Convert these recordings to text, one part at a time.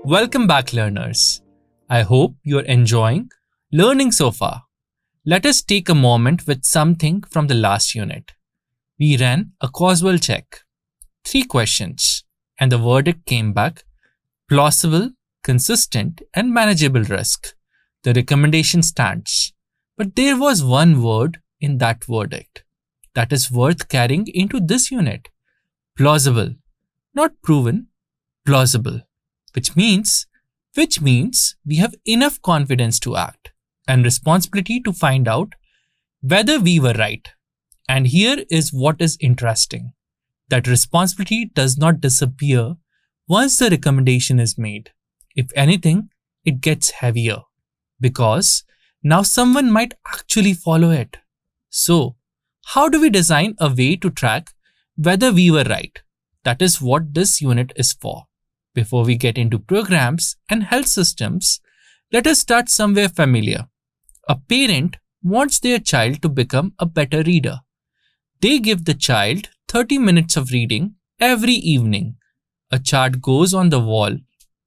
Welcome back, learners. I hope you're enjoying learning so far. Let us take a moment with something from the last unit. We ran a causal check, 3 questions, and the verdict came back plausible, consistent, and manageable risk. The recommendation stands. But there was one word in that verdict that is worth carrying into this unit: plausible, not proven, plausible, which means we have enough confidence to act and responsibility to find out whether we were right. And here is what is interesting: that responsibility does not disappear once the recommendation is made. If anything, it gets heavier because now someone might actually follow it. So, how do we design a way to track whether we were right? That is what this unit is for. Before we get into programs and health systems, let us start somewhere familiar. A parent wants their child to become a better reader. They give the child 30 minutes of reading every evening. A chart goes on the wall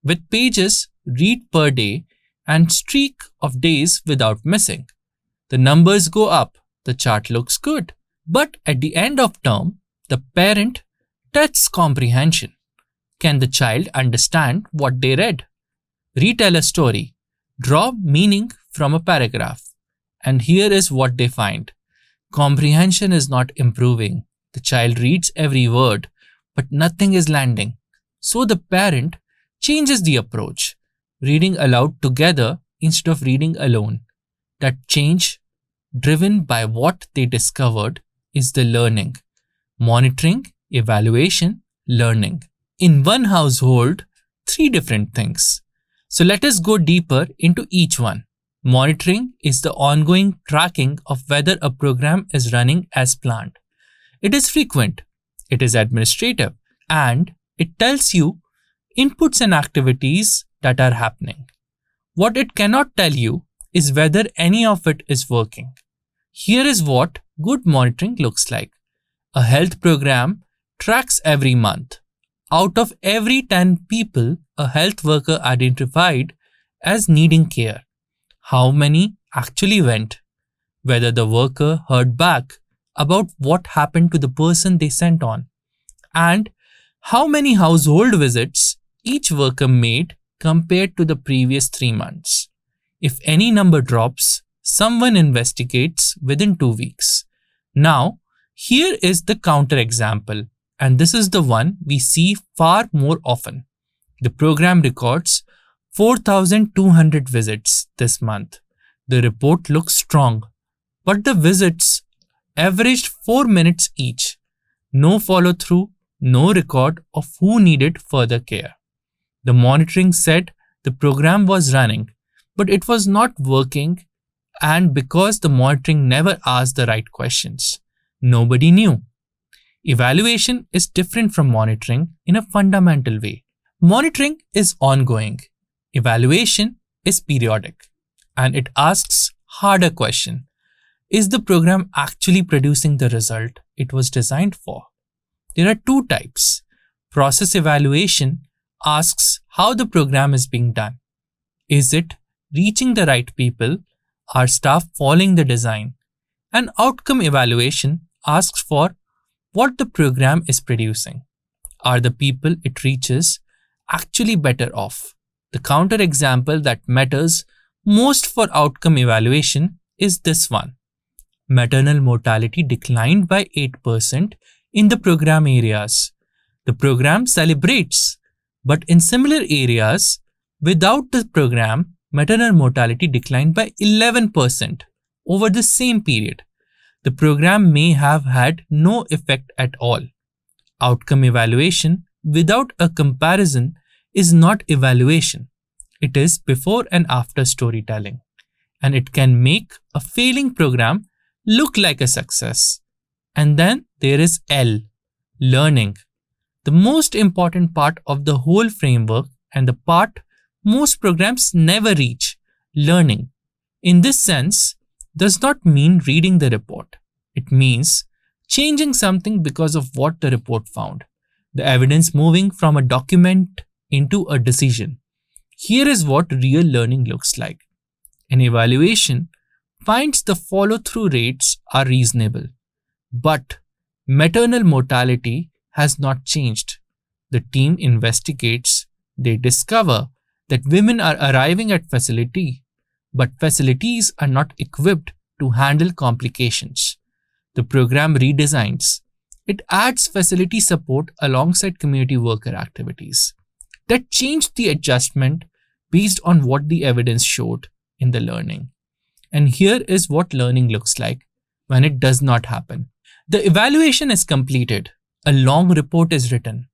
with pages read per day and streak of days without missing. The numbers go up, the chart looks good. But at the end of term, the parent tests comprehension. Can the child understand what they read? Retell a story. Draw meaning from a paragraph. And here is what they find. Comprehension is not improving. The child reads every word, but nothing is landing. So the parent changes the approach, reading aloud together instead of reading alone. That change, driven by what they discovered, is the learning. Monitoring, evaluation, learning. In one household, 3 different things. So let us go deeper into each one. Monitoring is the ongoing tracking of whether a program is running as planned. It is frequent, it is administrative, and it tells you inputs and activities that are happening. What it cannot tell you is whether any of it is working. Here is what good monitoring looks like. A health program tracks every month. Out of every 10 people a health worker identified as needing care, how many actually went? Whether the worker heard back about what happened to the person they sent on, and how many household visits each worker made compared to the previous 3 months. If any number drops, someone investigates within 2 weeks. Now, here is the counterexample, and this is the one we see far more often. The program records 4,200 visits this month. The report looks strong, but the visits averaged 4 minutes each. No follow through, no record of who needed further care. The monitoring said the program was running, but it was not working, and because the monitoring never asked the right questions, nobody knew. Evaluation is different from monitoring in a fundamental way. Monitoring is ongoing. Evaluation is periodic, and it asks harder question. Is the program actually producing the result it was designed for? There are 2 types. Process evaluation asks how the program is being done. Is it reaching the right people? Are staff following the design? And outcome evaluation asks for what the program is producing. Are the people it reaches actually better off? The counterexample that matters most for outcome evaluation is this one. Maternal mortality declined by 8% in the program areas. The program celebrates, but in similar areas, without the program, maternal mortality declined by 11% over the same period. The program may have had no effect at all. Outcome evaluation without a comparison is not evaluation. It is before and after storytelling, and it can make a failing program look like a success. And then there is L, learning, the most important part of the whole framework and the part most programs never reach, learning. In this sense, does not mean reading the report. It means changing something because of what the report found. The evidence moving from a document into a decision. Here is what real learning looks like. An evaluation finds the follow-through rates are reasonable, but maternal mortality has not changed. The team investigates. They discover that women are arriving at facility, but facilities are not equipped to handle complications. The program redesigns. It adds facility support alongside community worker activities. That changed the adjustment based on what the evidence showed in the learning. And here is what learning looks like when it does not happen. The evaluation is completed. A long report is written.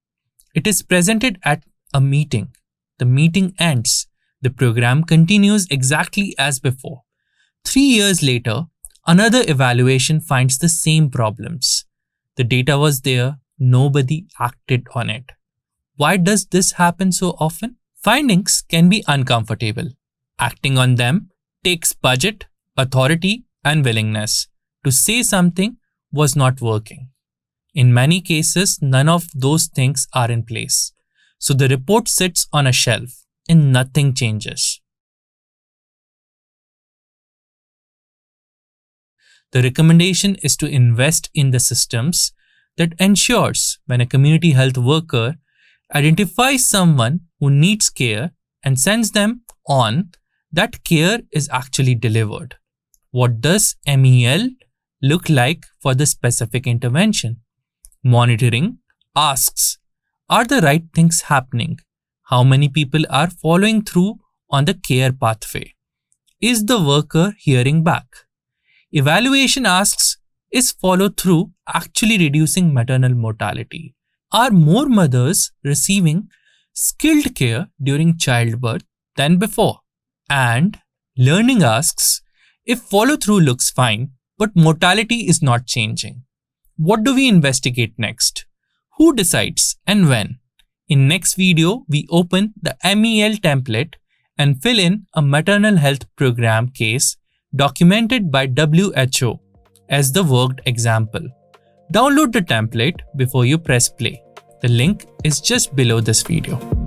It is presented at a meeting. The meeting ends. The program continues exactly as before. 3 years later, another evaluation finds the same problems. The data was there, nobody acted on it. Why does this happen so often? Findings can be uncomfortable. Acting on them takes budget, authority, and willingness to say something was not working. In many cases, none of those things are in place. So the report sits on a shelf and nothing changes. The recommendation is to invest in the systems that ensures when a community health worker identifies someone who needs care and sends them on, that care is actually delivered. What does MEL look like for the specific intervention? Monitoring asks, are the right things happening? How many people are following through on the care pathway? Is the worker hearing back? Evaluation asks, is follow-through actually reducing maternal mortality? Are more mothers receiving skilled care during childbirth than before? And learning asks, if follow-through looks fine, but mortality is not changing, what do we investigate next? Who decides and when? In next video, we open the MEL template and fill in a maternal health program case documented by WHO as the worked example. Download the template before you press play. The link is just below this video.